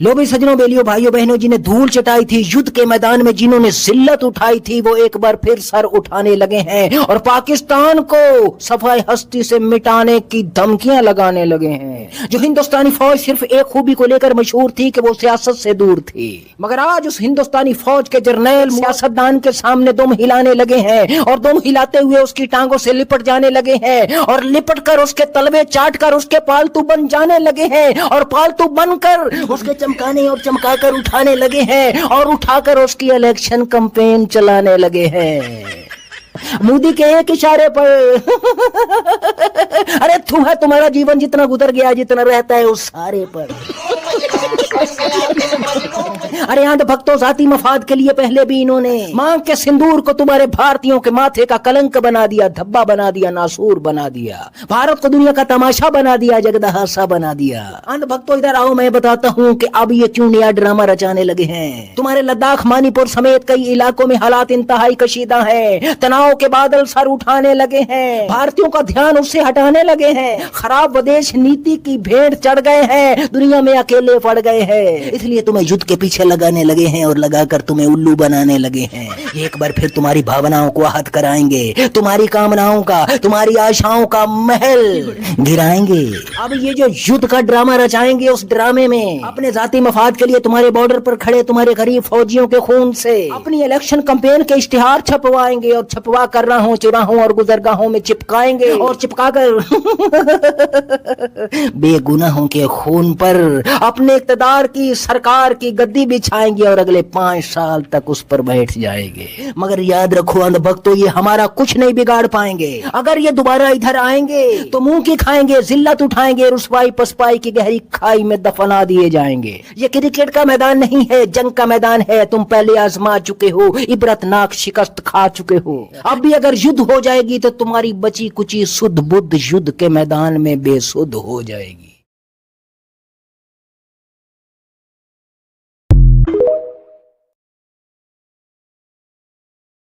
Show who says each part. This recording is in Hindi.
Speaker 1: लो भी सजनों, बेलियों, भाइयों बहनों, जिन्हें धूल चटाई थी युद्ध के मैदान में, जिन्होंने जिल्लत उठाई थी, वो एक बार फिर सर उठाने लगे हैं और पाकिस्तान को सफाई हस्ती से मिटाने की धमकियां लगाने लगे हैं। जो हिंदुस्तानी फौज सिर्फ एक खूबी को लेकर मशहूर थी कि वो सियासत से दूर थी, मगर आज उस हिंदुस्तानी फौज के जर्नैल सियासतदान के सामने दुम हिलाने लगे हैं और दुम हिलाते हुए उसकी टांगों से लिपट जाने लगे हैं और लिपट कर उसके तलवे चाट कर उसके पालतू बन जाने लगे हैं और पालतू बनकर उसके चमकाने और चमकाकर उठाने लगे हैं और उठाकर उसकी इलेक्शन कैंपेन चलाने लगे हैं मोदी के एक इशारे पर। अरे तुम्हारा जीवन जितना गुजर गया, जितना रहता है उस सारे पर। अरे अंध भक्तों, जाति मफाद के लिए पहले भी इन्होंने मांग के सिंदूर को तुम्हारे भारतीयों के माथे का कलंक बना दिया, धब्बा बना दिया, नासूर बना दिया, भारत को दुनिया का तमाशा बना दिया, जगदहासा बना दिया। अंध भक्तों इधर आओ, मैं बताता हूँ कि अब ये क्यों नया ड्रामा रचाने लगे हैं। तुम्हारे लद्दाख, मणिपुर समेत कई इलाकों में हालात इंतहाई कशीदा है, तनाव के बादल सर उठाने लगे हैं, भारतीयों का ध्यान उससे हटाने लगे हैं, खराब विदेश नीति की भेंट चढ़ गए हैं, दुनिया में अकेले पड़ गए हैं, इसलिए तुम्हें युद्ध के पीछे लगाने लगे हैं और लगाकर तुम्हें उल्लू बनाने लगे हैं। एक बार फिर तुम्हारी भावनाओं को आहत कराएंगे, तुम्हारी कामनाओं का, तुम्हारी आशाओं का महल गिराएंगे। अब ये जो युद्ध का ड्रामा रचाएंगे, उस ड्रामे में अपने जाति मफाद के लिए तुम्हारे बॉर्डर पर खड़े तुम्हारे गरीब फौजियों के खून से अपनी इलेक्शन कैंपेन के इश्तिहार छपवाएंगे और छपवा कर राहों चौराहों और गुजरगाहों में चिपकाएंगे और चिपकाकर बेगुनाहों के खून पर अपने इक़्तिदार की, सरकार की गद्दी बिछाएंगे और अगले 5 साल तक उस पर बैठ जाएंगे। मगर याद रखो अंध भक्तों, ये हमारा कुछ नहीं बिगाड़ पाएंगे। अगर ये दोबारा इधर आएंगे तो मुंह की खाएंगे, जिल्लत उठाएंगे, रुसवाई पसपाई की गहरी खाई में दफना दिए जाएंगे। ये क्रिकेट का मैदान नहीं है, जंग का मैदान है। तुम पहले आजमा चुके हो, इबरतनाक शिकस्त खा चुके हो। अब भी अगर युद्ध हो जाएगी तो तुम्हारी बची कुची सुध बुद्ध युद्ध के मैदान में बेसुध हो जाएगी।